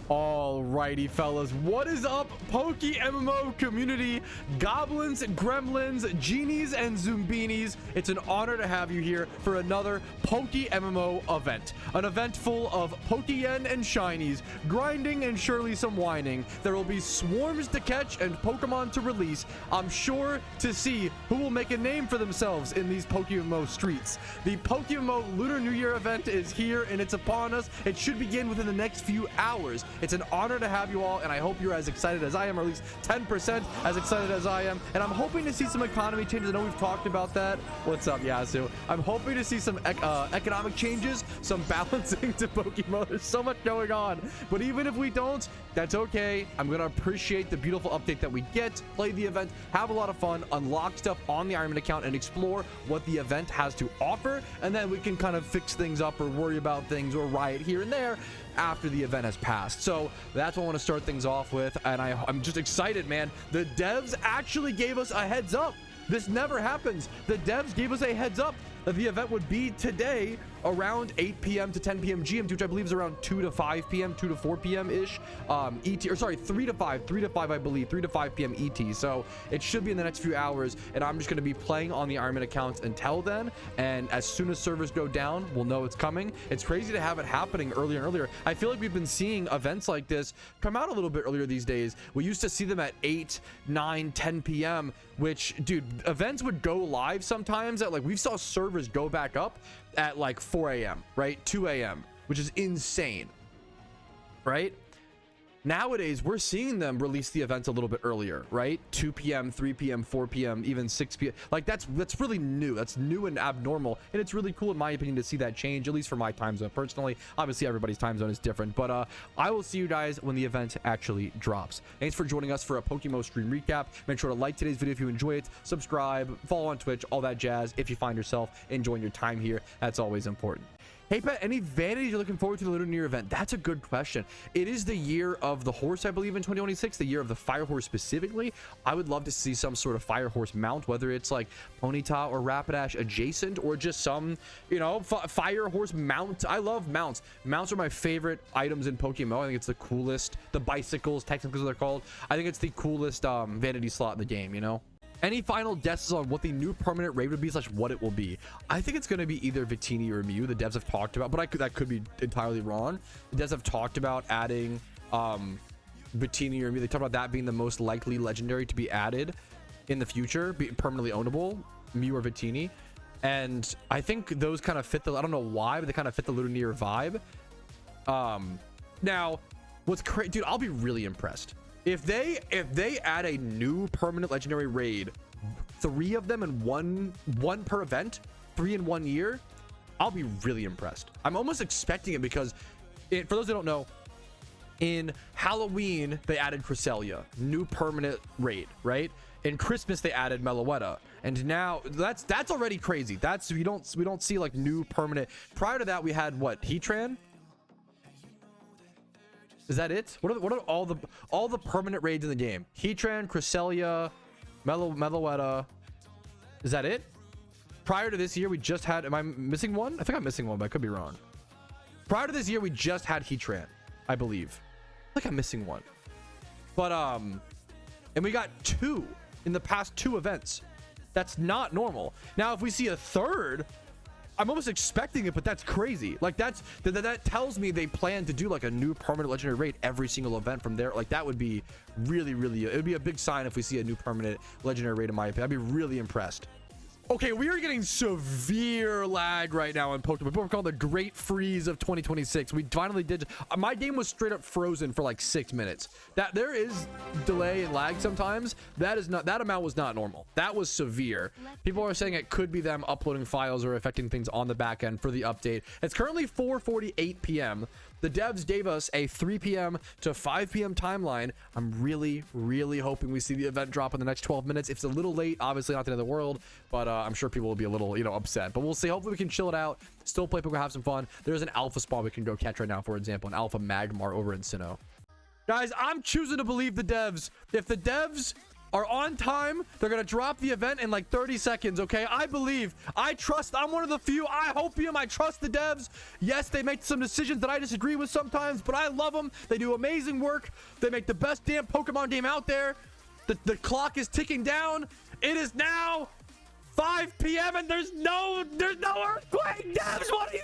Alrighty, fellas, what is up, PokeMMO community, goblins, gremlins, genies, and zumbinis? It's an honor to have you here for another PokeMMO event. An event full of Pokeyen and shinies, grinding and surely some whining. There will be swarms to catch and Pokemon to release. I'm sure to see who will make a name for themselves in these PokeMMO streets. The PokeMMO Lunar New Year event is here and it's upon us. It should begin within the next few hours. It's an honor to have you all, and I hope you're as excited as I am, or at least 10% as excited as I am. And I'm hoping to see some economy changes. I know we've talked about that. What's up, Yasu? I'm hoping to see some economic changes, some balancing to Pokemon. There's so much going on. But even if we don't, that's okay. I'm going to appreciate the beautiful update that we get, play the event, have a lot of fun, unlock stuff on the Ironman account, and explore what the event has to offer. And then we can kind of fix things up or worry about things or riot here and there after the event has passed. So that's what I want to start things off with, and I'm just excited, man. The devs actually gave us a heads up. This never happens. The devs gave us a heads up that the event would be today around 8 p.m. to 10 p.m. GMT, which I believe is around 2 to 5 p.m., 2 to 4 p.m. ish ET, or sorry, 3 to 5 I believe, 3 to 5 p.m. ET. So it should be in the next few hours, and I'm just going to be playing on the Ironman accounts until then, and as soon as servers go down, we'll know it's coming. It's crazy to have it happening earlier and earlier. I feel like we've been seeing events like this come out a little bit earlier these days. We used to see them at 8, 9, 10 p.m., which, dude, events would go live sometimes at, like, we saw servers go back up at like 4 a.m., right? 2 a.m., which is insane, right? Nowadays, we're seeing them release the events a little bit earlier, right? 2 p.m., 3 p.m., 4 p.m., even 6 p.m. Like, that's really new. That's new and abnormal, and it's really cool, in my opinion, to see that change, at least for my time zone personally. Obviously, everybody's time zone is different, but I will see you guys when the event actually drops. Thanks for joining us for a PokeMMO stream recap. Make sure to like today's video if you enjoy it, subscribe, follow on Twitch, all that jazz. If you find yourself enjoying your time here, that's always important. Hey, Pat, any vanities you're looking forward to the Lunar New Year event? That's a good question. It is the year of the horse, I believe, in 2026, the year of the fire horse specifically. I would love to see some sort of fire horse mount, whether it's like Ponyta or Rapidash adjacent, or just some, you know, fire horse mount. I love mounts. Mounts are my favorite items in PokeMMO. I think it's the coolest. The bicycles, technically they're called. I think it's the coolest vanity slot in the game, you know? Any final guesses on what the new permanent raid would be, / what it will be? I think it's going to be either Victini or Mew. The devs have talked about, but that could be entirely wrong. The devs have talked about adding Victini or Mew. They talked about that being the most likely legendary to be added in the future, be permanently ownable, Mew or Victini. And I think those kind of fit the, I don't know why, but they kind of fit the Lunar New Year vibe. Now, what's crazy, dude, I'll be really impressed. If they add a new permanent legendary raid, 3 of them in one per event, 3 in 1 year, I'll be really impressed. I'm almost expecting it because, for those who don't know, in Halloween they added Cresselia, new permanent raid, right? In Christmas they added Meloetta, and now that's already crazy. That's we don't see like new permanent. Prior to that we had what, Heatran? Is that it? What are all the permanent raids in the game? Heatran, Cresselia, Meloetta. Is that it? Prior to this year, we just had. Am I missing one? I think I'm missing one, but I could be wrong. Prior to this year, we just had Heatran, I believe. I think I'm missing one. But and we got 2 in the past 2 events. That's not normal. Now, if we see a third, I'm almost expecting it, but that's crazy. Like, that tells me they plan to do like a new permanent legendary raid every single event from there. Like, that would be really, it would be a big sign if we see a new permanent legendary raid, in my opinion. I'd be really impressed. Okay, we are getting severe lag right now in Pokemon. People call it the Great Freeze of 2026. We finally did. My game was straight up frozen for like 6 minutes. That there is delay and lag sometimes. That amount was not normal. That was severe. People are saying it could be them uploading files or affecting things on the back end for the update. It's currently 4:48 p.m. The devs gave us a 3 p.m. to 5 p.m. timeline. I'm really hoping we see the event drop in the next 12 minutes. If it's a little late, obviously not the end of the world, but I'm sure people will be a little, you know, upset. But we'll see. Hopefully we can chill it out, still play Pokemon, have some fun. There's an alpha spawn we can go catch right now, for example, an alpha Magmar over in Sinnoh. Guys, I'm choosing to believe the devs. If the devs are on time. They're gonna drop the event in like 30 seconds. Okay, I believe, I trust. I'm one of the few. I Hopium. I trust the devs. Yes, they make some decisions that I disagree with sometimes, but I love them. They do amazing work. They make the best damn Pokemon game out there. The clock is ticking down. It is now 5 p.m. and there's no earthquake. Devs, what are you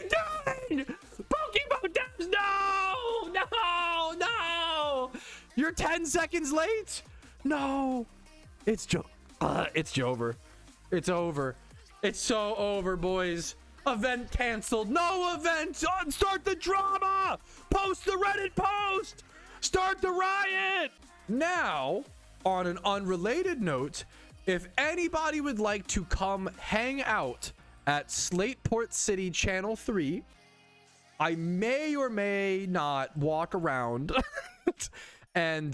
doing? PokeMMO devs, no. You're 10 seconds late. No, it's over. It's over. It's so over, boys. Event canceled. No event. Start the drama. Post the Reddit post. Start the riot. Now, on an unrelated note, if anybody would like to come hang out at Slateport City Channel 3, I may or may not walk around and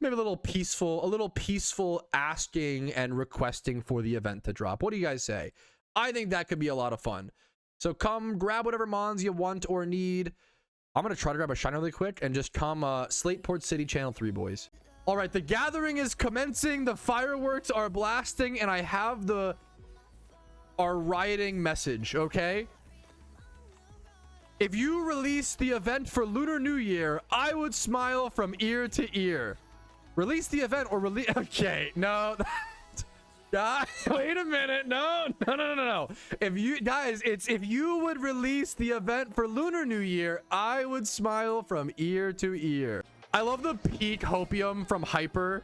maybe a little peaceful asking and requesting for the event to drop. What do you guys say? I think that could be a lot of fun. So come grab whatever mons you want or need. I'm gonna try to grab a shine really quick and just come Slateport City Channel 3, boys. All right, the gathering is commencing. The fireworks are blasting, and I have our rioting message. Okay, if you release the event for Lunar New Year, I would smile from ear to ear. Release the event or release. Okay, no. Wait a minute. No. If you guys, if you would release the event for Lunar New Year, I would smile from ear to ear. I love the peak Hopium from Hyper.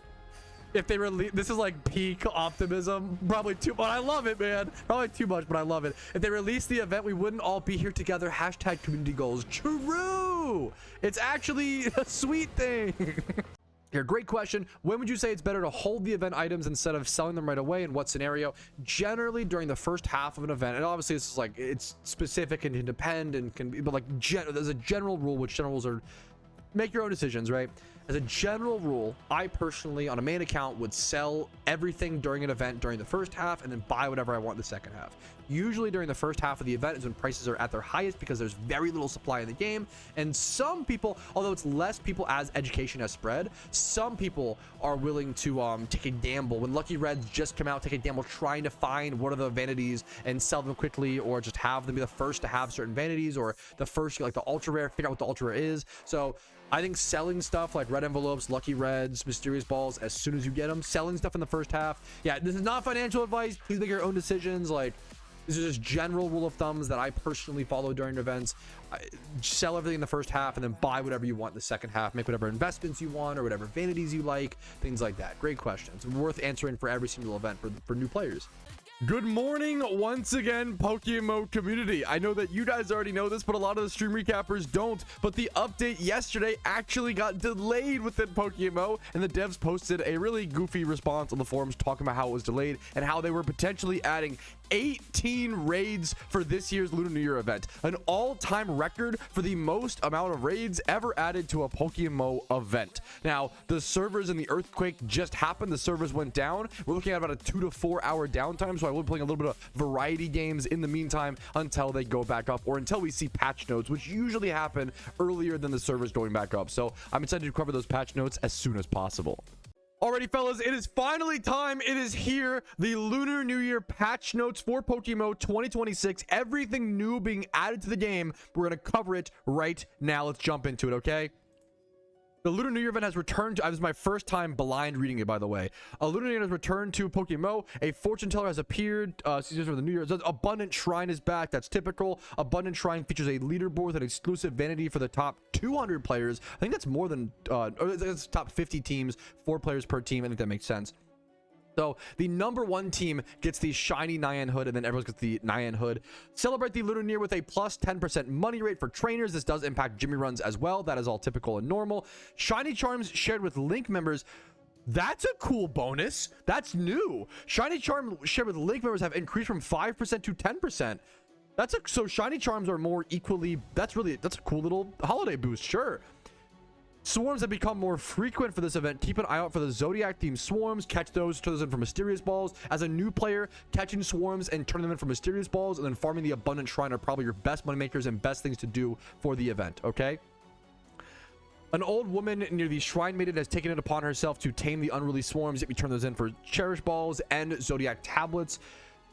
If they release, this is like peak optimism. Probably too, but I love it, man. Probably too much, but I love it. If they release the event, we wouldn't all be here together. Hashtag community goals. True. It's actually a sweet thing. Here, great question. When would you say it's better to hold the event items instead of selling them right away? In what scenario? Generally during the first half of an event. And obviously this is like, it's specific and can depend and can be, but like there's a general rule, which general rules are, make your own decisions, right? As a general rule, I personally on a main account would sell everything during an event during the first half and then buy whatever I want in the second half. Usually during the first half of the event is when prices are at their highest because there's very little supply in the game. And some people, although it's less people as education has spread, some people are willing to take a gamble. When Lucky Reds just come out, take a gamble trying to find what are the vanities and sell them quickly, or just have them be the first to have certain vanities, or the first, like the ultra rare, figure out what the ultra rare is. So I think selling stuff like red envelopes, lucky reds, mysterious balls as soon as you get them, selling stuff in the first half. Yeah, this is not financial advice. Please make your own decisions. Like, this is just general rule of thumbs that I personally follow during events. Sell everything in the first half and then buy whatever you want in the second half. Make whatever investments you want or whatever vanities you like, things like that. Great questions. Worth answering for every single event for new players. Good morning once again, PokeMMO community. I know that you guys already know this, but a lot of the stream recappers don't. But the update yesterday actually got delayed within PokeMMO, and the devs posted a really goofy response on the forums talking about how it was delayed and how they were potentially adding 18 raids for this year's Lunar New Year event, an all-time record for the most amount of raids ever added to a PokeMMO event. Now, the servers in the earthquake just happened. The servers went down. We're looking at about a 2 to 4 hour downtime, so I will be playing a little bit of variety games in the meantime until they go back up, or until we see patch notes, which usually happen earlier than the servers going back up. So I'm excited to cover those patch notes as soon as possible. Alrighty, fellas, it is finally time. It is here. The Lunar New Year patch notes for PokeMMO 2026. Everything new being added to the game. We're going to cover it right now. Let's jump into it, okay? The Lunar New Year event has returned to, this is my first time blind reading it, by the way. A Lunar New Year has returned to PokeMMO. A fortune teller has appeared. Seasons for the New Year. Abundant Shrine is back. That's typical. Abundant Shrine features a leaderboard with an exclusive vanity for the top 200 players. I think that's more than, it's top 50 teams, 4 players per team. I think that makes sense. So the #1 team gets the shiny Nyan hood, and then everyone gets the Nyan hood. Celebrate the Lunar New Year with a plus 10% money rate for trainers. This does impact Jimmy runs as well. That is all typical and normal. Shiny charms shared with Link members. That's a cool bonus. That's new. Shiny charm shared with Link members have increased from 5% to 10%. So shiny charms are more equally. That's a cool little holiday boost. Sure. Swarms have become more frequent for this event. Keep an eye out for the Zodiac themed swarms. Catch those, turn those in for mysterious balls. As a new player, catching swarms and turning them in for mysterious balls and then farming the Abundant Shrine are probably your best money makers and best things to do for the event, okay? An old woman near the Shrine Maiden has taken it upon herself to tame the unruly swarms, yet we turn those in for Cherish Balls and Zodiac Tablets.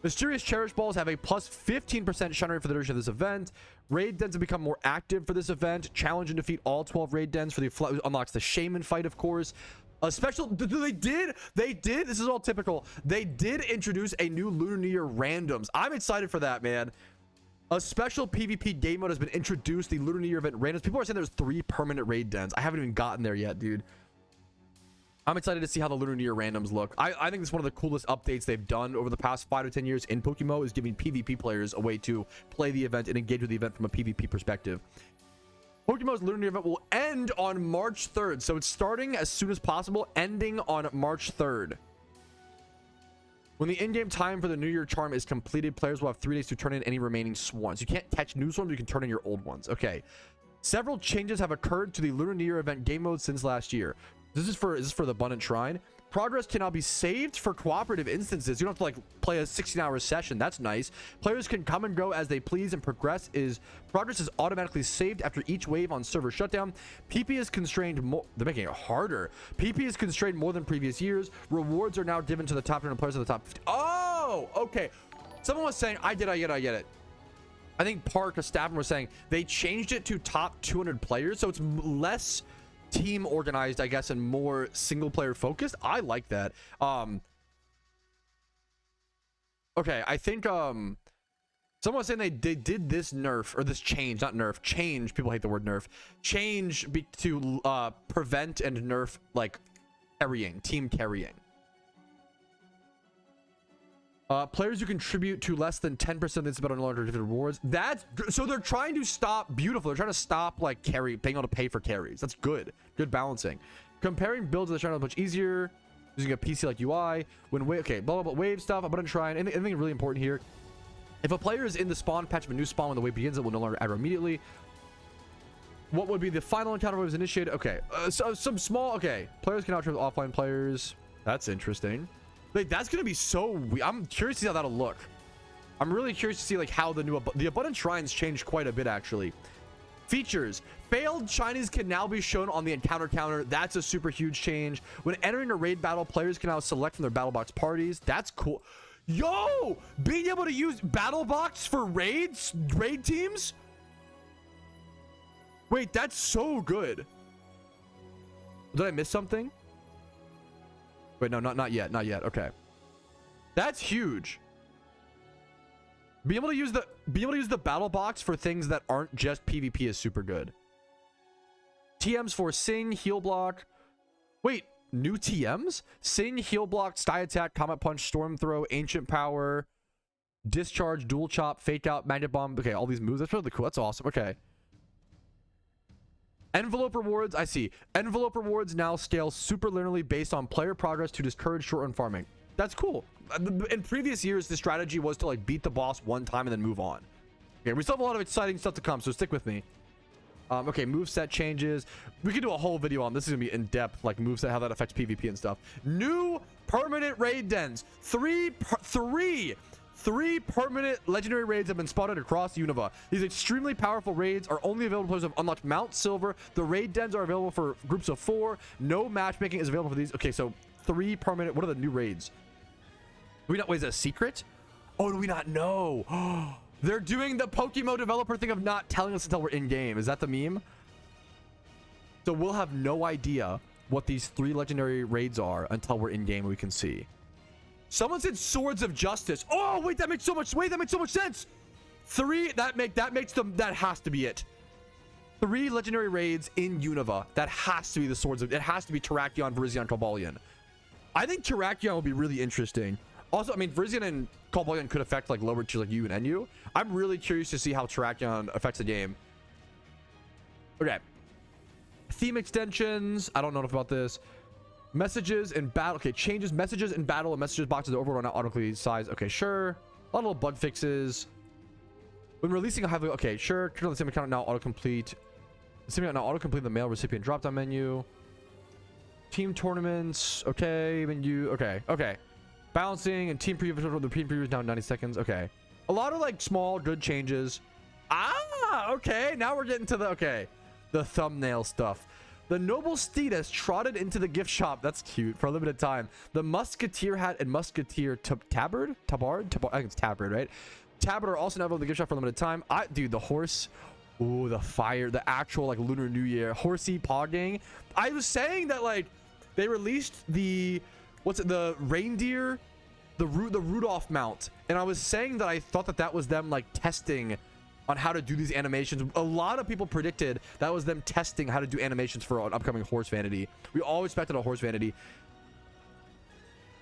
Mysterious Cherish Balls have a plus 15% shine rate for the duration of this event. Raid dens have become more active for this event. Challenge and defeat all 12 raid dens for the unlocks the Shaman fight, of course. A special, they did, this is all typical. They did introduce a new Lunar New Year randoms. I'm excited for that, man. A special PvP game mode has been introduced, the Lunar New Year event randoms. People are saying there's 3 permanent raid dens. I haven't even gotten there yet, dude. I'm excited to see how the Lunar New Year randoms look. I think it's one of the coolest updates they've done over the past 5 to 10 years in PokeMMO, is giving PvP players a way to play the event and engage with the event from a PvP perspective. PokeMMO's Lunar New Year event will end on March 3rd. So it's starting as soon as possible, ending on March 3rd. When the in-game time for the New Year charm is completed, players will have 3 days to turn in any remaining swarms. You can't catch new swarms, you can turn in your old ones. Okay. Several changes have occurred to the Lunar New Year event game mode since last year. This is for the Abundant Shrine. Progress can now be saved for cooperative instances. You don't have to like play a 16-hour session. That's nice. Players can come and go as they please, and progress is automatically saved after each wave on server shutdown. PP is constrained more. They're making it harder. PP is constrained more than previous years. Rewards are now given to the top 10 players of the top 50. Oh, okay. Someone was saying, I get it. I think Park or Stafford was saying they changed it to top 200 players, so it's less team organized, I guess, and more single player focused. I like that. Okay, I think someone was saying they did this nerf, or this change, not nerf, change, people hate the word nerf, change to prevent and nerf like team carrying. Players who contribute to less than 10% of this about unlocked different rewards. So they're trying to stop, beautiful. They're trying to stop like being able to pay for carries. That's good. Good balancing. Comparing builds of the shrine is much easier using a PC like UI. Okay, blah blah blah. Wave stuff. Abundant Shrine. Anything really important here. If a player is in the spawn patch of a new spawn when the wave begins, it will no longer aggro immediately. What would be the final encounter waves initiated? Okay, some small. Okay, players can outtrip offline players. That's interesting. Like, that's gonna be so weird. I'm curious to see how that'll look. I'm really curious to see like how the Abundant Shrines changed quite a bit actually. Features: failed shinies can now be shown on the encounter counter. That's a super huge change. When entering a raid battle, players can now select from their battle box parties. That's cool. Yo, being able to use battle box for raid teams. Wait, that's so good. Did I miss something? Wait, no, not yet. Okay, that's huge. Being able to use the battle box for things that aren't just PvP is super good. TMs for Sing, Heal Block. Wait, new TMs? Sing, Heal Block, Sty Attack, Comet Punch, Storm Throw, Ancient Power, Discharge, Dual Chop, Fake Out, Magnet Bomb. Okay, all these moves. That's really cool. That's awesome. Okay. Envelope rewards, I see. Envelope rewards now scale super linearly based on player progress to discourage short-run farming. That's cool. In previous years, the strategy was to like beat the boss one time and then move on. Okay, we still have a lot of exciting stuff to come, so stick with me. Okay, moveset changes. We could do a whole video on this. Is gonna be in depth, like moveset, how that affects PvP and stuff. New permanent raid dens. Three permanent legendary raids have been spotted across Unova. These extremely powerful raids are only available to players who have unlocked Mount Silver. The raid dens are available for groups of 4. No matchmaking is available for these. Okay, so 3 permanent. What are the new raids? Wait, is that a secret? Oh, do we not know? They're doing the PokeMMO developer thing of not telling us until we're in game. Is that the meme? So we'll have no idea what these 3 legendary raids are until we're in game and we can see. Someone said Swords of Justice. Oh, wait, that makes so much sense. 3, that has to be it. 3 legendary raids in Unova. That has to be the Swords of, it has to be Terrakion, Virizion, Cobalion. I think Terrakion will be really interesting. Also, I mean, Virizion and Cobalion could affect like lower tiers like U and NU. I'm really curious to see how Terrakion affects the game. Okay. Theme extensions. I don't know enough about this. Messages in battle. Okay, changes messages in battle and messages boxes to overrun not automatically size. Okay, sure. A lot of little bug fixes. When releasing a highly, okay, sure. Turn on the same account now autocomplete. The same account now autocomplete the mail recipient drop down menu. Team tournaments. Okay, menu. Okay. Balancing and team preview. The team preview is now 90 seconds. Okay. A lot of like small good changes. Okay. Now we're getting to the thumbnail stuff. The noble steed has trotted into the gift shop. That's cute. For a limited time. The musketeer hat and musketeer tabard, I think it's tabard, right? Tabard are also now available in the gift shop for a limited time. Dude, the horse. Ooh, the fire, the actual like Lunar New Year horsey pogging. I was saying that like they released the the reindeer, the Rudolph mount, and I was saying that I thought that was them like testing on how to do these animations. A lot of people predicted that was them testing how to do animations for an upcoming horse vanity. We all expected a horse vanity.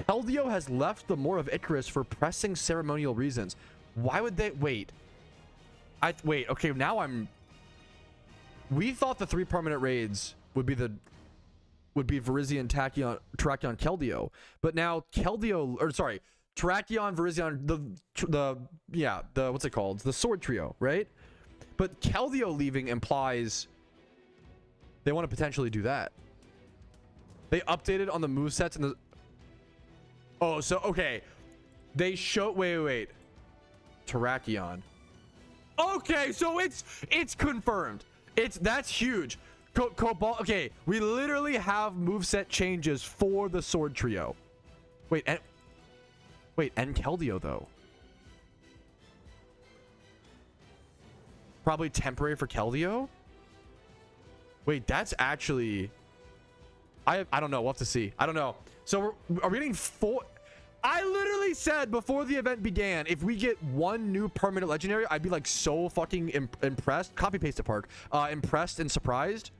Keldeo has left the Moor of Icarus for pressing ceremonial reasons. Why would they wait? Wait, okay, now we thought the 3 permanent raids would be Virizion, Terrakion, Keldeo, but now Keldeo, or sorry, Terrakion, Virizion, the what's it called? The sword trio, right? But Keldeo leaving implies they want to potentially do that. They updated on the movesets and the so okay. They show wait. Terrakion. Okay, so it's confirmed. That's huge. Okay, we literally have moveset changes for the sword trio. Wait, and Keldeo though. Probably temporary for Keldeo. Wait, that's actually I don't know. We'll have to see. I don't know. So are we getting 4? I literally said before the event began, if we get 1 new permanent legendary, I'd be like so fucking impressed. Copy paste it, Park. Impressed and surprised.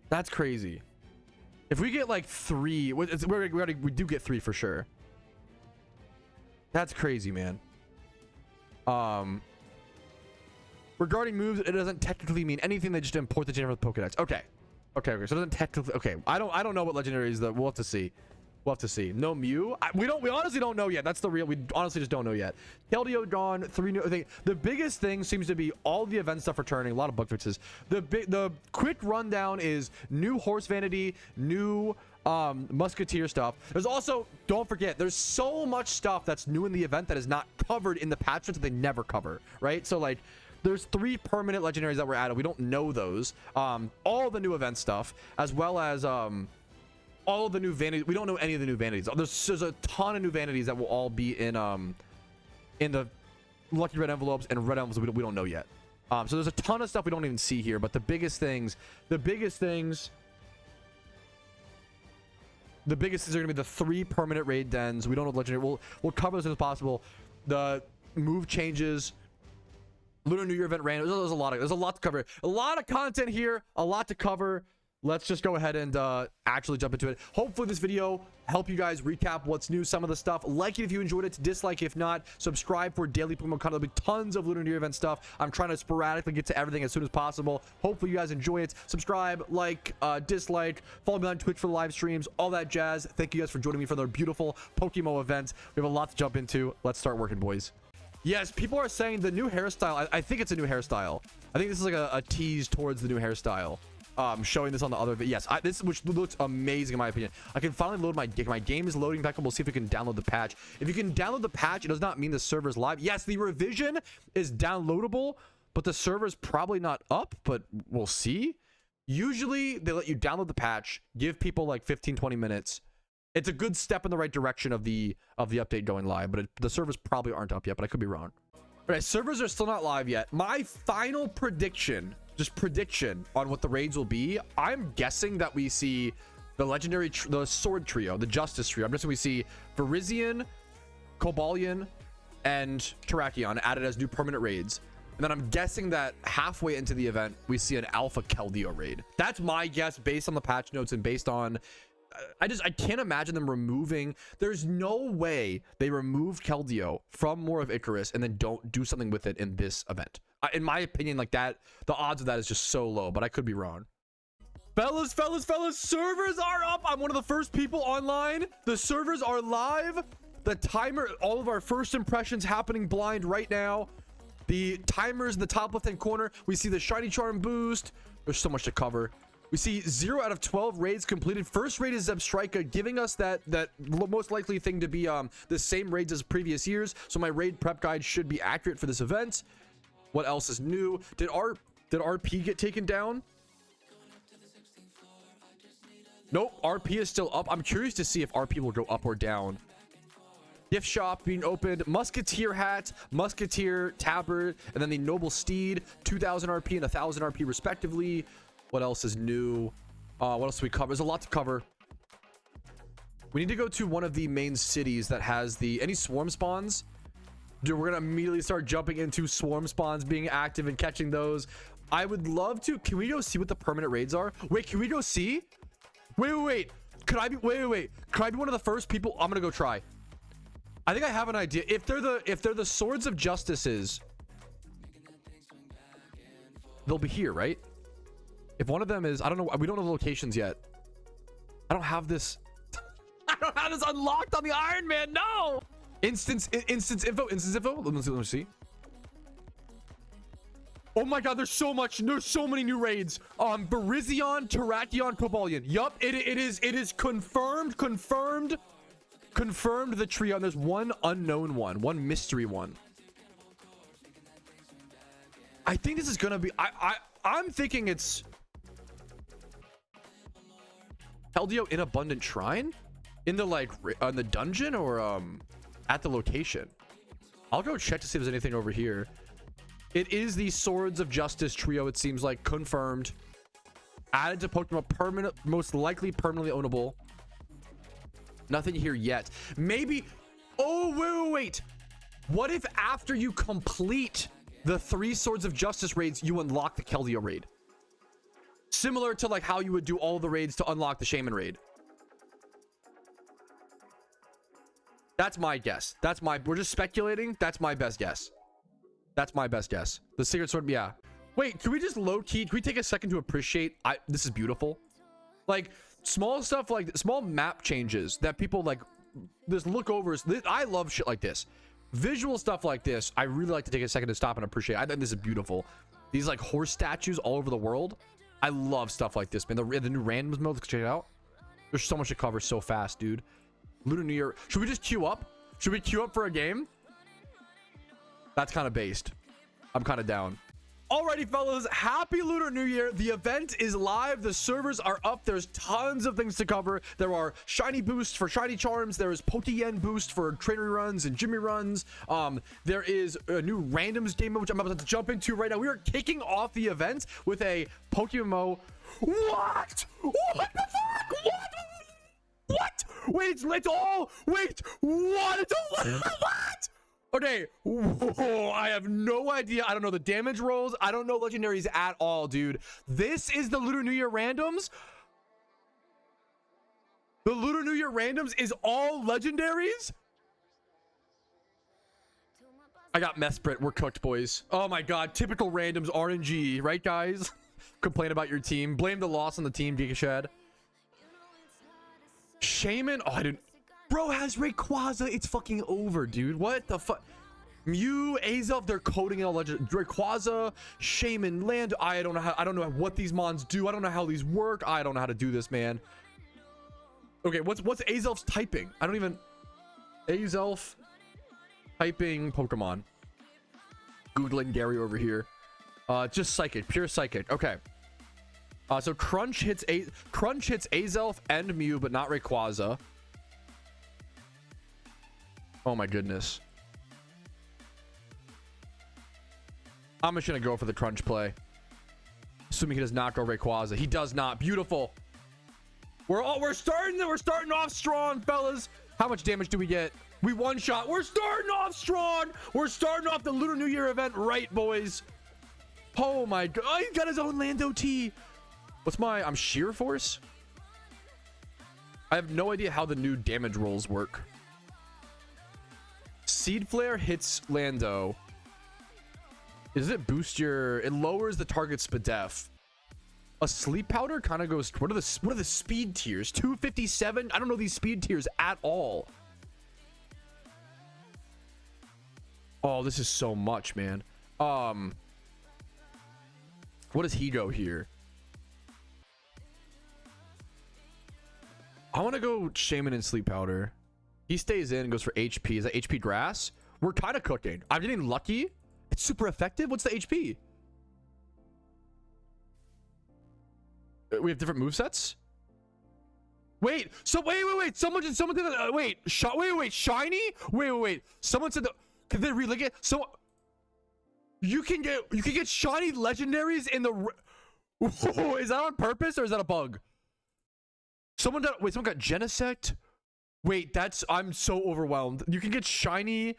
That's crazy. If we get like 3, we do get 3 for sure. That's crazy, man. Regarding moves, it doesn't technically mean anything. They just import the general Pokedex. Okay. So it doesn't technically. Okay. I don't know what legendaries that we'll have to see. We'll have to see. No Mew. We honestly don't know yet. That's the real. We honestly just don't know yet. Keldeo gone. 3 new. I think the biggest thing seems to be all the event stuff returning. A lot of bug fixes. The quick rundown is new horse vanity, new musketeer stuff. There's also, don't forget, there's so much stuff that's new in the event that is not covered in the patch notes that they never cover, right? So like there's 3 permanent legendaries that were added. We don't know those. All the new event stuff, as well as all of the new vanities. We don't know any of the new vanities. There's a ton of new vanities that will all be in the lucky red envelopes and red envelopes we don't know yet. So there's a ton of stuff we don't even see here, but the biggest things are going to be the 3 permanent raid dens. We don't know the legendary. We'll cover as soon as possible. The move changes, Lunar New Year event ran. There's a lot to cover. A lot of content here, a lot to cover. Let's just go ahead and actually jump into it. Hopefully this video help you guys recap what's new, some of the stuff. Like it if you enjoyed it, dislike if not. Subscribe for daily PokeMMO content. There'll be tons of Lunar New Year event stuff. I'm trying to sporadically get to everything as soon as possible. Hopefully you guys enjoy it. Subscribe, like, dislike, follow me on Twitch for the live streams, all that jazz. Thank you guys for joining me for another beautiful PokeMMO event. We have a lot to jump into. Let's start working, boys. Yes, people are saying the new hairstyle. I think it's a new hairstyle. I think this is like a tease towards the new hairstyle. Showing this on the other yes, which looks amazing in my opinion. I can finally load my game is loading back, and we'll see if we can download the patch. If you can download the patch, it does not mean the server's live. Yes, the revision is downloadable, but the server's probably not up, but we'll see. Usually they let you download the patch, give people like 15-20 minutes. It's a good step in the right direction of the update going live, but the servers probably aren't up yet, but I could be wrong. All right, servers are still not live yet. My final prediction, just prediction on what the raids will be, I'm guessing that we see the legendary, the sword trio, the justice trio. I'm guessing we see Virizion, Cobalion, and Terrakion added as new permanent raids. And then I'm guessing that halfway into the event, we see an Alpha Keldeo raid. That's my guess based on the patch notes and based on... I can't imagine them removing... There's no way they remove Keldeo from Moor of Icarus and then don't do something with it in this event. In my opinion, like that, the odds of that is just so low, but I could be wrong. Fellas, servers are up. I'm one of the first people online. The servers are live. The timer, all of our first impressions happening blind right now. The timers in the top left-hand corner. We see the shiny charm boost. There's so much to cover. We see 0 out of 12 raids completed. First raid is Zebstrika, giving us that most likely thing to be the same raids as previous years. So my raid prep guide should be accurate for this event. What else is new? Did RP get taken down? Nope, RP is still up. I'm curious to see if RP will go up or down. Gift shop being opened. Musketeer hat, Musketeer tabard, and then the Noble Steed, 2000 RP and 1000 RP respectively. What else is new? What else do we cover? There's a lot to cover. We need to go to one of the main cities that has any swarm spawns. Dude, we're gonna immediately start jumping into swarm spawns, being active and catching those. I would love to. Can we go see what the permanent raids are? Wait, can we go see? Wait. Could I be? Wait. Could I be one of the first people? I'm gonna go try. I think I have an idea. If they're the swords of justices, they'll be here, right? If one of them is, I don't know. We don't know the locations yet. I don't have this. I don't have this unlocked on the Iron Man. No. Instance info. Let me see. Oh my god, there's so many new raids. Barizion, Terrakion, Cobalion. Yup, it is confirmed the trio, and there's one unknown one mystery one. I think this is gonna be, I'm thinking it's Keldeo in Abundant Shrine in the in the dungeon, or at the location. I'll go check to see if there's anything over here. It is the Swords of Justice trio, it seems like. Confirmed. Added to Pokemon most likely permanently ownable. Nothing here yet. Maybe. Oh, wait. What if after you complete the 3 Swords of Justice raids, you unlock the Keldeo raid? Similar to how you would do all the raids to unlock the Shaman raid. That's my guess. We're just speculating. That's my best guess. The Secret Sword, yeah. Wait, can we just low-key, can we take a second to appreciate, this is beautiful. Small stuff, small map changes that people just look over. I love shit like this. Visual stuff like this, I really like to take a second to stop and appreciate. I think this is beautiful. These horse statues all over the world. I love stuff like this, man. The new randoms mode, let's check it out. There's so much to cover so fast, dude. Lunar New Year. Should we just queue up? Should we queue up for a game? That's kind of based. I'm kind of down. Alrighty, fellas, happy Lunar New Year. The event is live. The servers are up. There's tons of things to cover. There are shiny boosts for shiny charms. There is Pokeyen boost for trainer runs and Jimmy runs. There is a new randoms game, which I'm about to jump into right now. We are kicking off the event with a PokeMMO. What the fuck? What? Wait, it's all. Wait, what? It's all. What? Okay, whoa, I have no idea. I don't know the damage rolls. I don't know legendaries at all, dude. This is the Lunar New Year randoms. The Lunar New Year randoms is all legendaries. I got Mesprit. We're cooked, boys. Oh my god, typical randoms RNG, right, guys? Complain about your team. Blame the loss on the team, Gigashad. Shaman. Oh, I didn't. Bro has Rayquaza. It's fucking over, dude. What the fuck? Mew, Azelf, they're coding in all legend. Rayquaza, Shaman, Land. I don't know what these mons do. I don't know how these work. I don't know how to do this, man. Okay, what's Azelf's typing? I don't even. Azelf typing Pokemon. Googling Gary over here. Just psychic, pure psychic. Okay. So Crunch hits Azelf and Mew, but not Rayquaza. Oh my goodness. I'm just gonna go for the Crunch play. Assuming he does not go Rayquaza. He does not. Beautiful. We're starting off strong, fellas. How much damage do we get? We one shot. We're starting off strong. We're starting off the Lunar New Year event right, boys. Oh my god. Oh, he got his own Lando T. I'm Sheer Force? I have no idea how the new damage rolls work. Seed Flare hits Lando. Does it boost it lowers the target's SPDEF. A Sleep Powder kind of goes. What are the speed tiers? 257. I don't know these speed tiers at all. Oh, this is so much, man. What does he go here? I want to go Shaman and Sleep Powder. He stays in and goes for HP. Is that HP grass? We're kind of cooking. I'm getting lucky. It's super effective. What's the HP? We have different movesets. Wait, so wait. Someone did that. Wait, shiny? Wait. Someone said that. Can they relink it? So you can get shiny legendaries in the. Whoa, is that on purpose or is that a bug? Someone got Genesect. Wait, I'm so overwhelmed. You can get shiny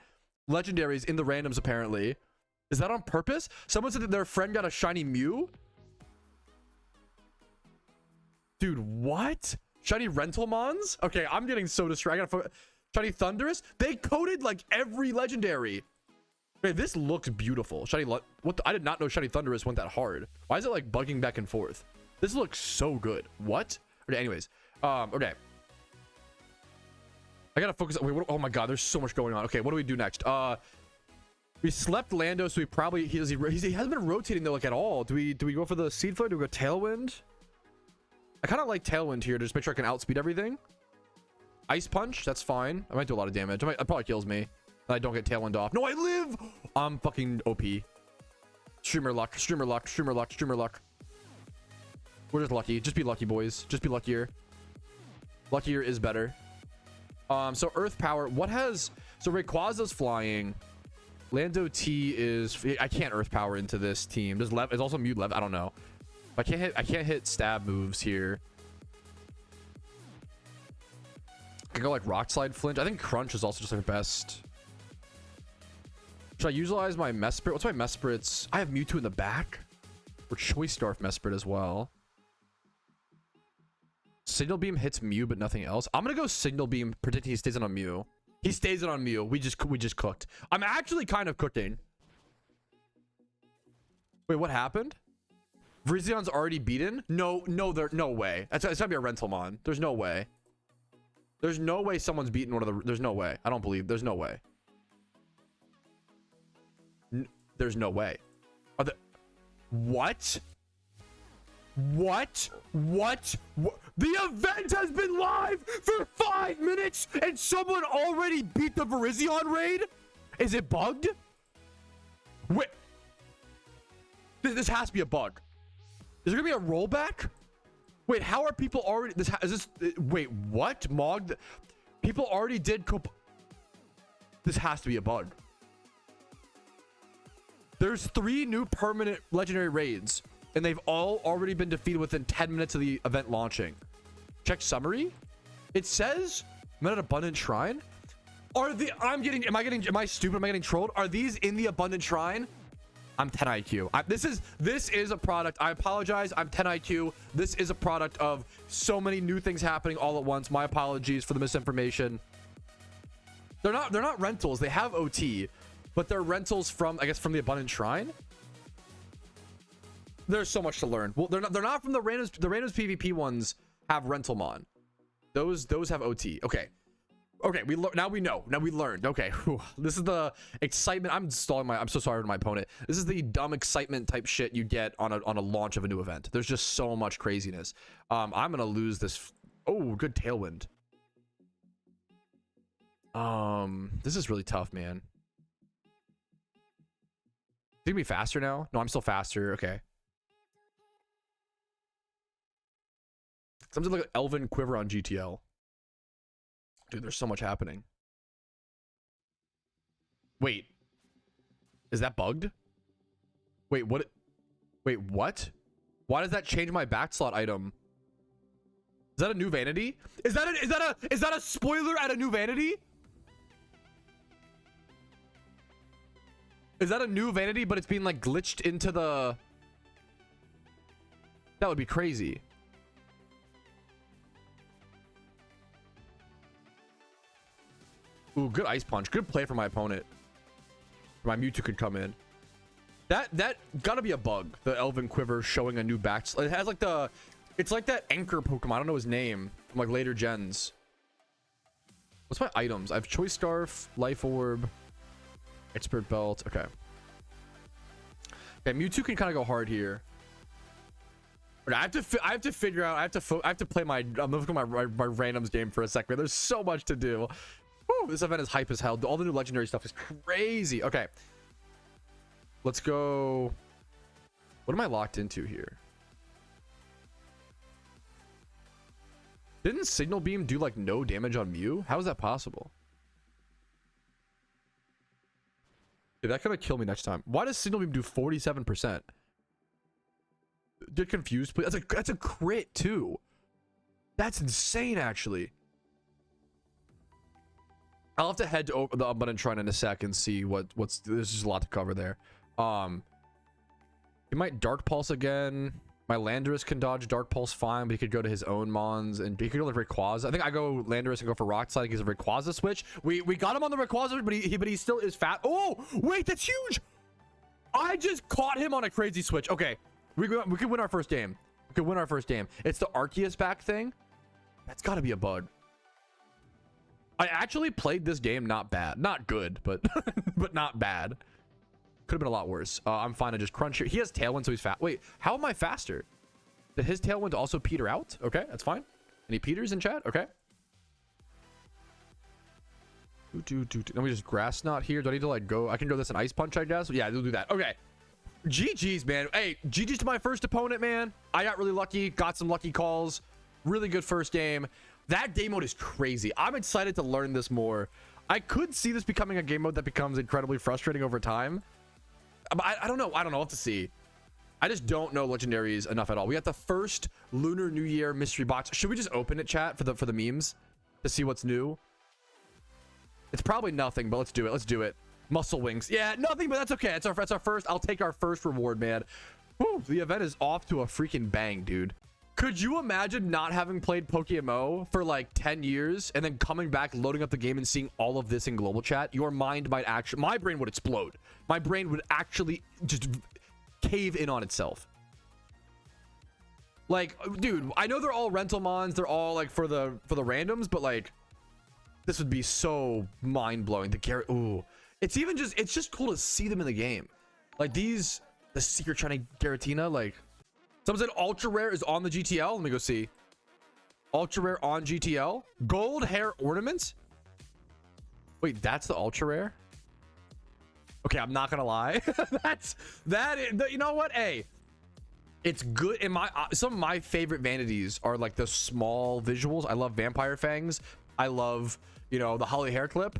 legendaries in the randoms apparently. Is that on purpose? Someone said that their friend got a shiny Mew. Dude, what? Shiny Rentalmons? Okay, I'm getting so distracted. Shiny Thundurus? They coded like every legendary. Okay, this looks beautiful. I did not know Shiny Thundurus went that hard. Why is it like bugging back and forth? This looks so good. What? Okay, anyways. Okay. I gotta focus. Wait, oh my god, there's so much going on. Okay, what do we do next? We slept Lando, so he hasn't been rotating though like at all. Do we go for the Seed Flare? Do we go Tailwind? I kind of like Tailwind here to just make sure I can outspeed everything. Ice Punch, that's fine. I might do a lot of damage. It probably kills me. I don't get Tailwind off. No, I live. I'm fucking OP. Streamer luck. We're just lucky. Just be lucky, boys. Just be luckier. Luckier is better. So Earth Power. So Rayquaza's flying. Lando T is. I can't Earth Power into this team. Does Lev is also mute Lev? I don't know. I can't hit stab moves here. I can go like Rock Slide, Flinch. I think Crunch is also just like best. Should I utilize my Mesprit? What's my Mesprits? I have Mewtwo in the back. Or Choice Scarf Mesprit as well. Signal Beam hits Mew, but nothing else. I'm gonna go Signal Beam, predicting he stays in on Mew. He stays in on Mew. We just cooked. I'm actually kind of cooking. Wait, what happened? Virizian's already beaten? No way. It's gotta be a Rentalmon. There's no way. There's no way someone's beaten one of the. There's no way. I don't believe. There's no way. There's no way. What? The event has been live for 5 minutes and someone already beat the Virizion raid? Is it bugged? Wait. This has to be a bug. Is there gonna be a rollback? Wait, how are people already? Wait, what? Mog? People already did. This has to be a bug. There's 3 new permanent legendary raids, and they've all already been defeated within 10 minutes of the event launching. Check summary. It says I'm at Abundant Shrine. Am I stupid? Am I getting trolled? Are these in the Abundant Shrine? I'm 10 IQ. This is a product. I apologize. I'm 10 IQ. This is a product of so many new things happening all at once. My apologies for the misinformation. They're not rentals. They have OT, but they're rentals from, I guess, from the Abundant Shrine. There's so much to learn. Well, they're not from the randoms. The randoms PvP ones have Rentalmon. Those have OT. Okay. Now we know. Now we learned. Okay. Whew. This is the excitement. I'm so sorry to my opponent. This is the dumb excitement type shit you get on a launch of a new event. There's just so much craziness. I'm gonna lose this. Oh, good Tailwind. This is really tough, man. Is it gonna be faster now? No, I'm still faster. Okay. Something like Elven Quiver on GTL. Dude, there's so much happening. Wait. Is that bugged? Wait, what? Wait, what? Why does that change my back slot item? Is that a new vanity? Is that a spoiler at a new vanity? Is that a new vanity, but it's being like glitched into the... That would be crazy. Ooh, good Ice Punch. Good play for my opponent. My Mewtwo could come in. That gotta be a bug. The Elven Quiver showing a new back. It has like the... It's like that Anchor Pokemon. I don't know his name. From like later gens. What's my items? I have Choice Scarf, Life Orb, Expert Belt. Okay. Okay, Mewtwo can kind of go hard here. Okay, I have to figure out. I have to play my. I'm looking at my randoms game for a second. There's so much to do. Woo, this event is hype as hell. All the new legendary stuff is crazy. Okay. Let's go. What am I locked into here? Didn't Signal Beam do like no damage on Mew? How is that possible? Dude, that gonna kill me next time. Why does Signal Beam do 47%? Get confused, please. That's a crit too. That's insane, actually. I'll have to head to the Abundant Shrine in a sec and see what's. There's just a lot to cover there. He might Dark Pulse again. My Landorus can dodge Dark Pulse fine, but he could go to his own Mons and he could go to Rayquaza. I think I go Landorus and go for Rock Slide. He's a Rayquaza switch. We got him on the Rayquaza, but he still is fat. Oh wait, that's huge. I just caught him on a crazy switch. Okay, we could win our first game. We could win our first game. It's the Arceus back thing. That's got to be a bug. I actually played this game not bad, not good, but but not bad. Could have been a lot worse. I'm fine to just crunch here. He has Tailwind, so he's fast. Wait, how am I faster? Did his Tailwind also peter out? Okay, that's fine. Any peters in chat? Okay. Let me just Grass Knot here. Do I need to like go? I can go this and Ice Punch, I guess. Yeah, we'll do that. Okay. GG's, man. Hey, GG's to my first opponent, man. I got really lucky. Got some lucky calls. Really good first game. That game mode is crazy. I'm excited to learn this more. I could see this becoming a game mode that becomes incredibly frustrating over time. I don't know. I don't know what to see. I just don't know legendaries enough at all. We got the first Lunar New Year mystery box. Should we just open it, chat, for the memes to see what's new? It's probably nothing, but let's do it. Let's do it. Muscle Wings. Yeah, nothing, but that's okay. That's our first. I'll take our first reward, man. Whew, the event is off to a freaking bang, dude. Could you imagine not having played PokeMMO for like 10 years and then coming back, loading up the game and seeing all of this in global chat? Your mind might actually, my brain would explode. My brain would actually just cave in on itself. Like, dude, I know they're all rental mons. They're all like for the randoms, but like this would be so mind blowing. The Garrett, ooh, it's just cool to see them in the game. Like the Secret Shiny Giratina, like. Someone said ultra rare is on the GTL. Let me go see. Ultra rare on GTL. Gold hair ornaments. Wait, that's the ultra rare. Okay, I'm not gonna lie. You know what? Hey, it's good. In my some of my favorite vanities are like the small visuals. I love Vampire Fangs. I love, you know, the Holly hair clip.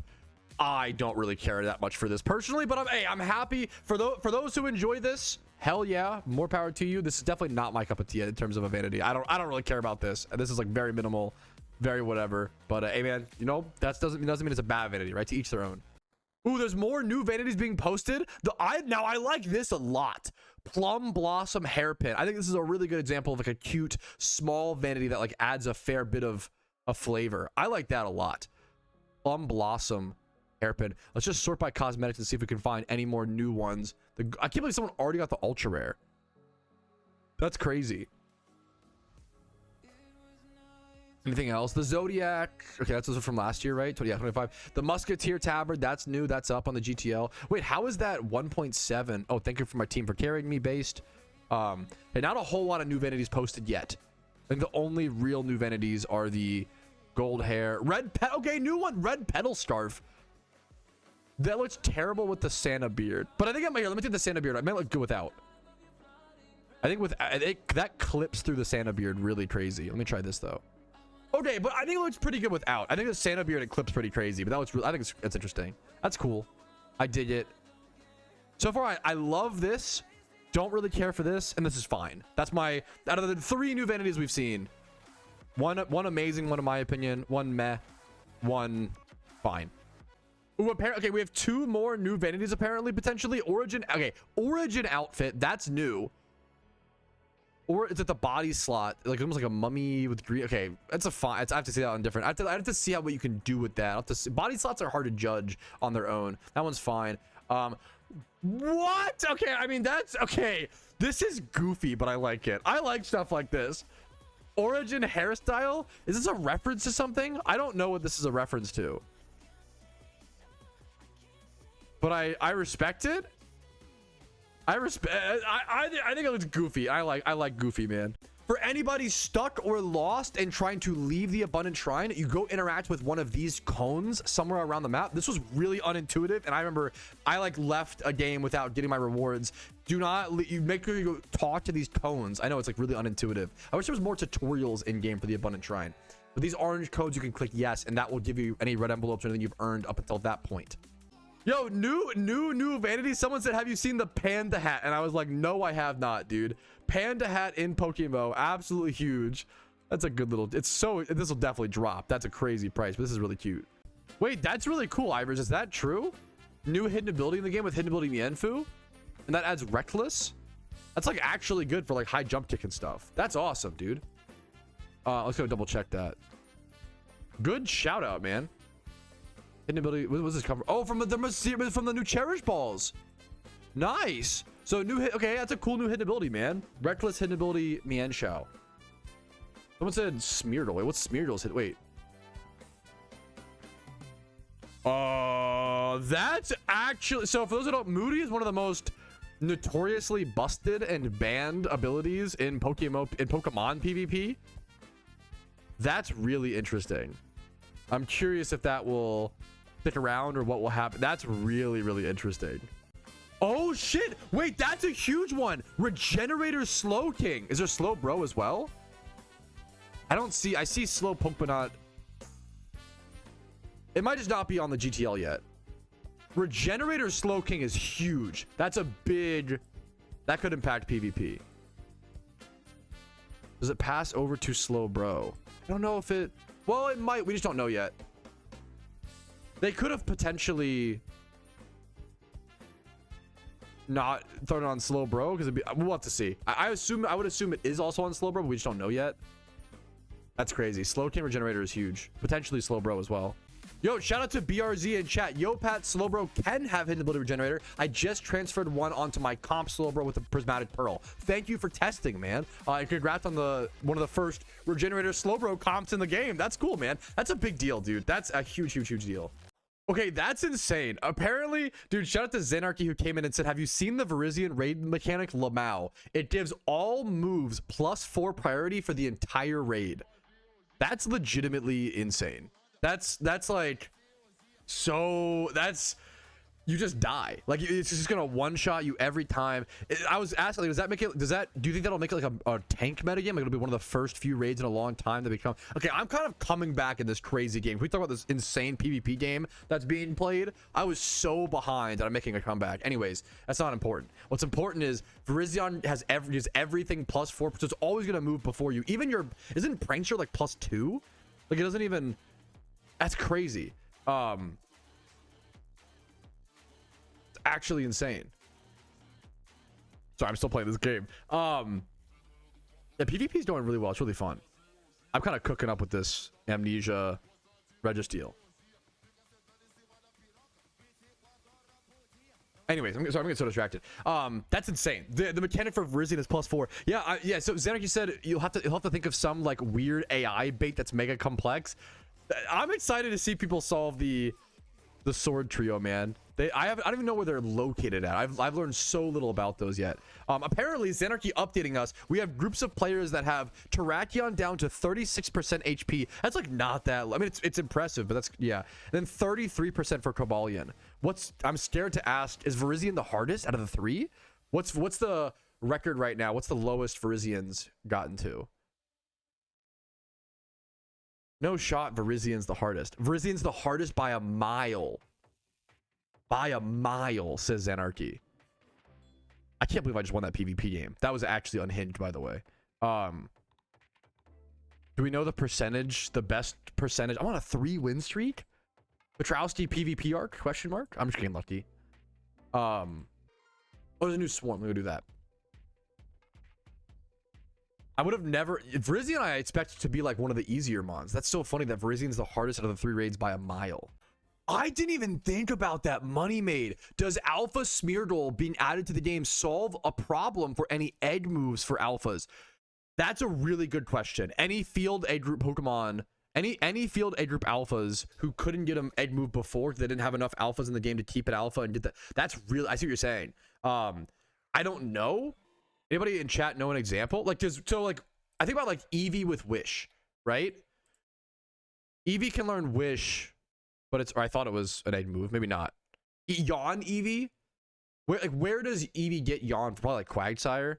I don't really care that much for this personally, but I'm happy for those who enjoy this. Hell yeah, more power to you. This is definitely not my cup of tea in terms of a vanity. I don't really care about this. This is like very minimal, very whatever. But hey man, you know, that doesn't mean it's a bad vanity, right? To each their own. Ooh, there's more new vanities being posted. Now I like this a lot. Plum Blossom Hairpin. I think this is a really good example of like a cute small vanity that like adds a fair bit of flavor. I like that a lot. Plum Blossom Hairpin. Let's just sort by cosmetics and see if we can find any more new ones. I can't believe someone already got the ultra rare. That's crazy. Anything else? The Zodiac. Okay, that's from last year, right? Yeah, 25. The Musketeer Tabard. That's new. That's up on the GTL. Wait, how is that 1.7? Oh, thank you for my team for carrying me based. And not a whole lot of new vanities posted yet. I think the only real new vanities are the gold hair. Red pet. Okay, new one. Red Petal Scarf. That looks terrible with the Santa beard, but I think let me take the Santa beard. I might look good without. I think that clips through the Santa beard really crazy. Let me try this though. Okay, but I think it looks pretty good without. I think the Santa beard, it clips pretty crazy, but that looks really, I think it's interesting. That's cool. I dig it. So far, I love this. Don't really care for this, and this is fine. That's my, out of the 3 new vanities we've seen, one amazing, one in my opinion, one meh, one fine. Ooh, okay, we have 2 more new vanities apparently, potentially. Origin, okay, Origin outfit, that's new. Or is it the body slot? Like almost like a mummy with green. Okay, that's a fine. I have to see that on different. I have to see what you can do with that. I have to see. Body slots are hard to judge on their own. That one's fine. What? Okay, I mean that's okay. This is goofy, but I like it. I like stuff like this. Origin hairstyle. Is this a reference to something? I don't know what this is a reference to. But I respect it. I think it looks goofy. I like goofy, man. For anybody stuck or lost and trying to leave the Abundant Shrine, you go interact with one of these cones somewhere around the map. This was really unintuitive, and I remember I like left a game without getting my rewards. Do not, you make sure you go talk to these cones. I know it's like really unintuitive. I wish there was more tutorials in game for the Abundant Shrine. But these orange codes, you can click yes, and that will give you any red envelopes or anything you've earned up until that point. Yo, new vanity. Someone said, have you seen the panda hat? And I was like, no, I have not, dude. Panda hat in PokeMMO, absolutely huge. That's a good little, it's so, this will definitely drop. That's a crazy price, but this is really cute. Wait, that's really cool, Ivers. Is that true? New hidden ability in the game with hidden ability Mienfu? And that adds Reckless? That's like actually good for like high jump kick and stuff. That's awesome, dude. Let's go double check that. Good shout out, man. Hidden ability, what was this cover? Oh, from the new Cherish Balls. Nice. So new hit, okay, that's a cool new hidden ability, man. Reckless hidden ability Mienshao. Someone said Smeargle. Wait, what's Smeargle's hit? Wait. That's actually, so for those who don't, Moody is one of the most notoriously busted and banned abilities in Pokemon PvP. That's really interesting. I'm curious if that will stick around or what will happen. That's really, really interesting. Oh shit, wait, that's a huge one. Regenerator Slow King. Is there Slow Bro as well? I see Slow Punk, but not. It might just not be on the GTL yet. Regenerator Slow King is huge. That's a big, that could impact PvP. Does it pass over to Slow Bro? I don't know if it, well, it might. We just don't know yet. They could have potentially not thrown it on Slow Bro because we'll have to see. I would assume it is also on Slow Bro, but we just don't know yet. That's crazy. Slow King Regenerator is huge. Potentially Slow Bro as well. Yo, shout out to BRZ in chat. Yo, Pat, Slow Bro can have hidden ability Regenerator. I just transferred one onto my comp Slow Bro with a Prismatic Pearl. Thank you for testing, man. And congrats on one of the first Regenerator Slow Bro comps in the game. That's cool, man. That's a big deal, dude. That's a huge, huge, huge deal. Okay, that's insane. Apparently, dude, shout out to Zanarchy who came in and said, have you seen the Virizion raid mechanic Lamau? It gives all moves +4 priority for the entire raid. That's legitimately insane. That's like, so that's, you just die. Like, it's just gonna one-shot you every time. I was asking, like, does that make it, do you think that'll make it like a tank metagame? Like, it'll be one of the first few raids in a long time that become, okay, I'm kind of coming back in this crazy game. If we talk about this insane PvP game that's being played, I was so behind that I'm making a comeback. Anyways, that's not important. What's important is Virizion has everything +4, so it's always gonna move before you. Even your, isn't Prankster like +2? Like, it doesn't even, that's crazy. Actually insane. Sorry, I'm still playing this game. Yeah, PvP is doing really well. It's really fun. I'm kind of cooking up with this Amnesia Registeel. Anyways, I'm getting so distracted. That's insane. The mechanic for Virizion is +4. Yeah, yeah. So Xanarchy said you'll have to think of some like weird AI bait that's mega complex. I'm excited to see people solve the sword trio, man. I don't even know where they're located at. I've learned so little about those yet. Apparently, Xanarchy updating us. We have groups of players that have Terrakion down to 36% HP. That's like not that. I mean, it's impressive, but that's, yeah. And then 33% for Cobalion. I'm scared to ask, is Virizion the hardest out of the three? What's the record right now? What's the lowest Virizion's gotten to? No shot, Virizion's the hardest. Virizion's the hardest by a mile. By a mile, says Zanarchy. I can't believe I just won that PvP game. That was actually unhinged, by the way. Do we know the percentage, the best percentage? I'm on a 3-win streak. Patrouski PvP arc? Question mark? I'm just getting lucky. Oh, there's a new swarm. We're gonna do that. I would have never, Virizion I expect to be like one of the easier mons. That's so funny that Virizion's the hardest out of the 3 raids by a mile. I didn't even think about that. Money made. Does Alpha Smeargle being added to the game solve a problem for any egg moves for alphas? That's a really good question. Any field egg group Pokemon, any field egg group alphas who couldn't get an egg move before because they didn't have enough alphas in the game to keep it alpha and did that. That's really, I see what you're saying. I don't know. Anybody in chat know an example? Like, I think about like Eevee with Wish, right? Eevee can learn Wish, but or I thought it was an egg move, maybe not. Yawn Eevee? Where does Eevee get Yawn? Probably like Quagsire.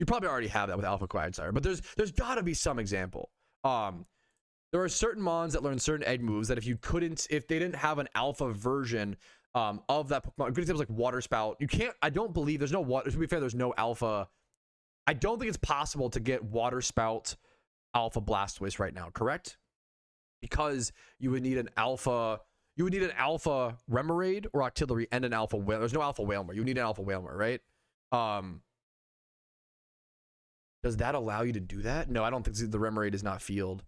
You probably already have that with Alpha Quagsire, but there's gotta be some example. There are certain mons that learn certain egg moves that if they didn't have an alpha version of that Pokemon, good examples like Water Spout, you can't, I don't believe there's no water, to be fair, there's no alpha. I don't think it's possible to get Water Spout alpha Blastoise right now, correct? Because you would need an alpha Remoraid or Octillery and an alpha whale. There's no alpha Whalmer. You need an alpha Whalmer, right? Does that allow you to do that? No, I don't think the Remoraid is not field.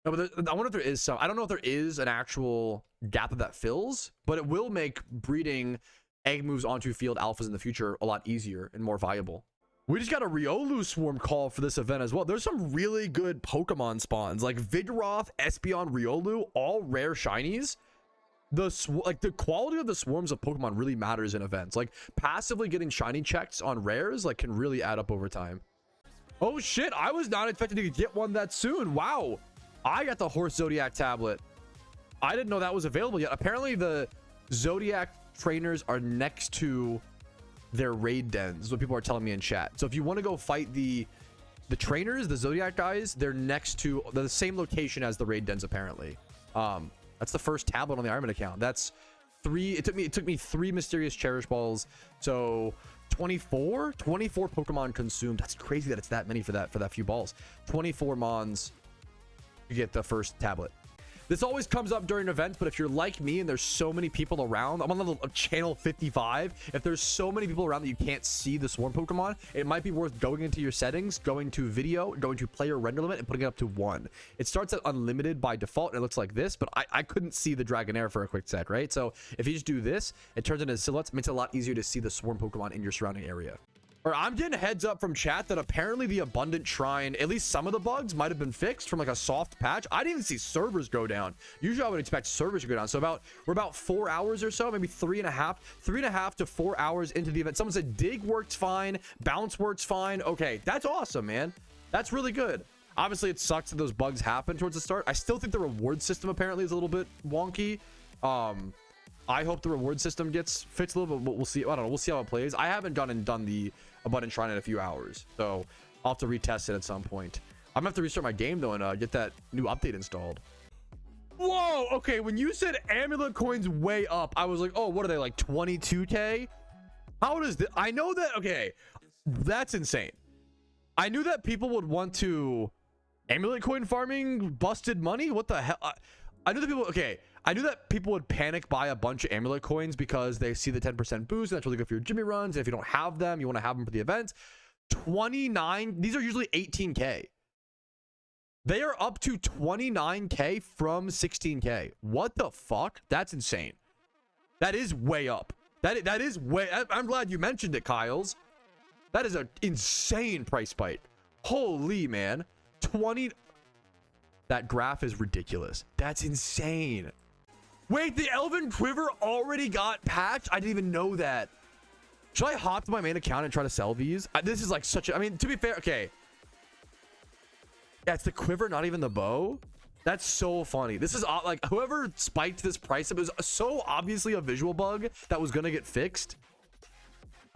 No, but I wonder if there is some. I don't know if there is an actual gap that fills, but it will make breeding egg moves onto field alphas in the future a lot easier and more viable. We just got a Riolu swarm call for this event as well. There's some really good Pokemon spawns like Vigoroth, Espeon, Riolu, all rare shinies. The quality of the swarms of Pokemon really matters in events. Like passively getting shiny checks on rares like can really add up over time. Oh shit, I was not expecting to get one that soon. Wow. I got the Horse Zodiac Tablet. I didn't know that was available yet. Apparently the Zodiac trainers are next to their raid dens, is what people are telling me in chat. So if you want to go fight the trainers, the Zodiac guys, they're the same location as the raid dens apparently. That's the first tablet on the Ironman account. That's 3. It took me 3 mysterious cherish balls. So 24 Pokemon consumed. That's crazy that it's that many for that few balls. 24 mons to get the first tablet. This always comes up during events, but if you're like me and there's so many people around, I'm on level of channel 55. If there's so many people around that you can't see the swarm Pokemon, it might be worth going into your settings, going to video, going to player render limit, and putting it up to 1. It starts at unlimited by default, and it looks like this, but I couldn't see the Dragonair for a quick sec, right? So if you just do this, it turns into silhouettes, makes it a lot easier to see the swarm Pokemon in your surrounding area. Or I'm getting a heads up from chat that apparently the Abundant Shrine, at least some of the bugs might have been fixed from like a soft patch. I didn't even see servers go down. Usually I would expect servers to go down. So we're about 4 hours or so, maybe 3.5 to 4 hours into the event. Someone said dig works fine, bounce works fine. Okay, that's awesome, man. That's really good. Obviously it sucks that those bugs happen towards the start. I still think the reward system apparently is a little bit wonky. I hope the reward system gets fixed a little bit, but we'll see. I don't know. We'll see how it plays. I haven't done the Abundant Shrine in a few hours, so I'll have to retest it at some point. I'm gonna have to restart my game though and get that new update installed. Whoa, okay, when you said amulet coins way up, I was like, oh, what are they, like 22k? How does this? I know that. Okay, that's insane. I knew that people would want to amulet coin farming busted money. What the hell? I knew that people. Okay, I knew that people would panic buy a bunch of amulet coins because they see the 10% boost, and that's really good for your Jimmy runs. And if you don't have them, you want to have them for the events. 29. These are usually 18k. They are up to 29k from 16k. What the fuck? That's insane. That is way up. That is way. I'm glad you mentioned it, Kyles. That is an insane price spike. Holy man. 20. That graph is ridiculous. That's insane. Wait, the Elven Quiver already got patched? I didn't even know that. Should I hop to my main account and try to sell these? This is like such a, I mean, to be fair, okay. Yeah, it's the quiver, not even the bow. That's so funny. This is like whoever spiked this price, it was so obviously a visual bug that was gonna get fixed.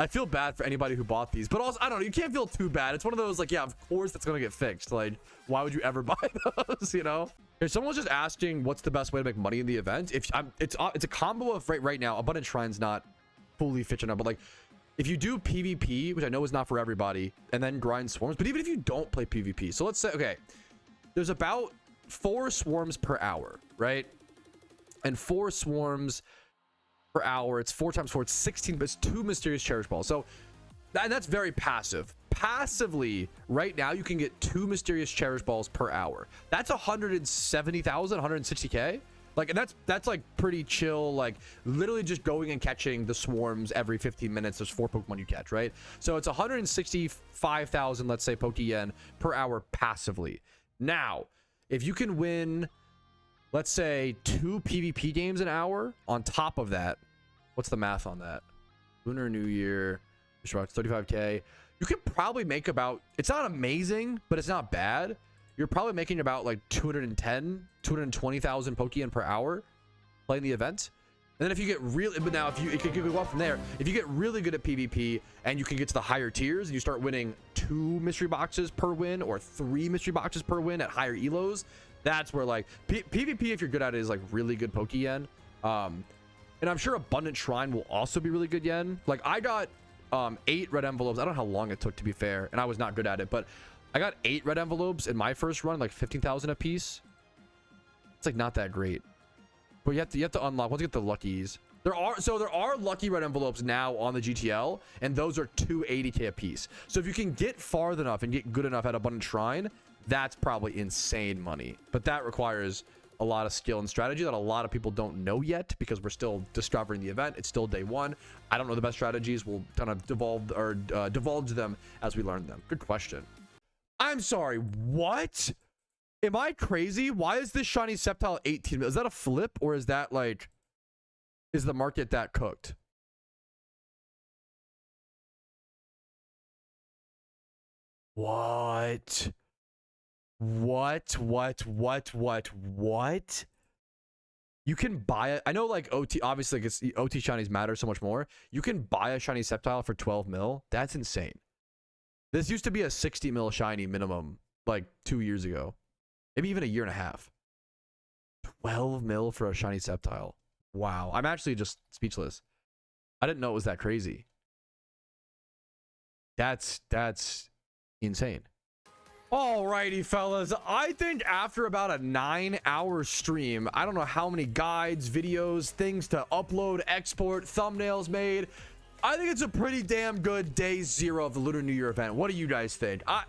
I feel bad for anybody who bought these, but also I don't know, you can't feel too bad. It's one of those like, yeah, of course that's gonna get fixed. Like, why would you ever buy those, you know? If someone was just asking what's the best way to make money in the event, if it's a combo of right now, Abundant Shrine's not fully fitting up, but like if you do PvP, which I know is not for everybody, and then grind swarms, but even if you don't play PvP, so let's say, okay, there's about 4 swarms per hour, right? And 4 swarms per hour, it's 4 times 4, it's 16, but it's 2 mysterious cherish balls. So and that's very passive. Passively right now you can get 2 mysterious cherish balls per hour. That's 170,000, 160k. Like, and that's like pretty chill, like literally just going and catching the swarms every 15 minutes. There's 4 Pokemon you catch, right? So it's 165,000, let's say, Pokeyen per hour passively. Now if you can win, let's say 2 PvP games an hour on top of that, what's the math on that? Lunar New Year, 35k. You could probably make about, it's not amazing, but it's not bad. You're probably making about like 220,000 Pokeyen per hour playing the event. And then if you get really, but now if you, it could go up from there. If you get really good at PvP and you can get to the higher tiers and you start winning 2 mystery boxes per win or 3 mystery boxes per win at higher elos, That's where like PvP, if you're good at it, is like really good Pokeyen. And I'm sure Abundant Shrine will also be really good yen. Like I got 8 red envelopes. I don't know how long it took, to be fair, and I was not good at it, but I got 8 red envelopes in my first run, like 15,000 a piece. It's like not that great, but you have to unlock once you get the luckies. There are lucky red envelopes now on the GTL, and those are 280k a piece. So if you can get far enough and get good enough at Abundant Shrine, that's probably insane money. But that requires a lot of skill and strategy that a lot of people don't know yet, because we're still discovering the event. It's still day one. I don't know the best strategies. We'll kind of divulge them as we learn them. Good question. I'm sorry, what? Am I crazy? Why is this shiny Sceptile 18 mil? Is that a flip, or is that like, is the market that cooked? What? You can buy it. I know like OT, obviously like OT shinies matter so much more. You can buy a shiny Sceptile for 12 mil. That's insane. This used to be a 60 mil shiny minimum like 2 years ago. Maybe even a year and a half. 12 mil for a shiny Sceptile. Wow. I'm actually just speechless. I didn't know it was that crazy. That's insane. Alrighty, fellas. I think after about a 9-hour stream, I don't know how many guides, videos, things to upload, export, thumbnails made. I think it's a pretty damn good day 0 of the Lunar New Year event. What do you guys think? I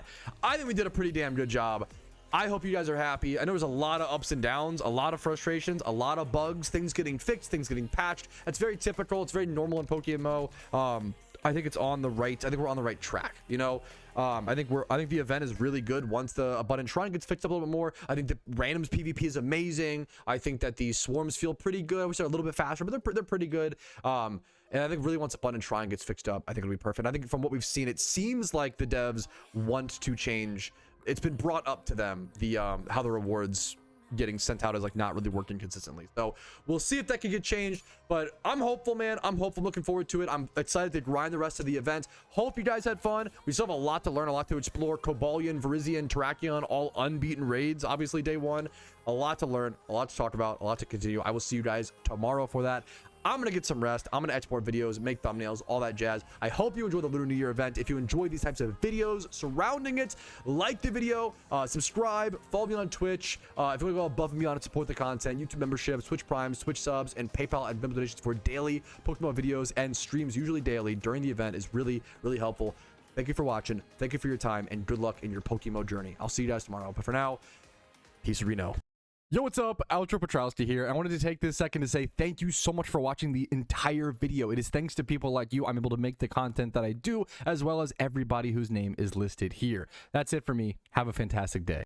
think we did a pretty damn good job. I hope you guys are happy. I know there's a lot of ups and downs, a lot of frustrations, a lot of bugs, things getting fixed, things getting patched. That's very typical. It's very normal in PokeMMO. I think it's on the right. I think we're on the right track. You know, I think the event is really good once the Abundant Shrine gets fixed up a little bit more. I think the randoms PvP is amazing. I think that the swarms feel pretty good. I wish they're a little bit faster, but they're pretty good. And I think really once Abundant Shrine gets fixed up, I think it'll be perfect. I think from what we've seen, it seems like the devs want to change. It's been brought up to them, the how the rewards getting sent out is like not really working consistently. So we'll see if that can get changed, but I'm hopeful, man. I'm hopeful. I'm looking forward to it. I'm excited to grind the rest of the event. Hope you guys had fun. We still have a lot to learn, a lot to explore. Cobalion, Virizion, Terrakion, all unbeaten raids, obviously day 1. A lot to learn, a lot to talk about, a lot to continue. I will see you guys tomorrow for that. I'm gonna get some rest. I'm gonna export videos, make thumbnails, all that jazz. I hope you enjoy the Lunar New Year event. If you enjoy these types of videos surrounding it, like the video, subscribe, follow me on Twitch. If you want to go above and beyond and support the content, YouTube memberships, Twitch Primes, Twitch subs, and PayPal and Venmo donations for daily PokeMMO videos and streams, usually daily during the event, is really, really helpful. Thank you for watching. Thank you for your time, and good luck in your PokeMMO journey. I'll see you guys tomorrow. But for now, peace and Reno. Yo, what's up? Outro Patrouski here. I wanted to take this second to say thank you so much for watching the entire video. It is thanks to people like you I'm able to make the content that I do, as well as everybody whose name is listed here. That's it for me. Have a fantastic day.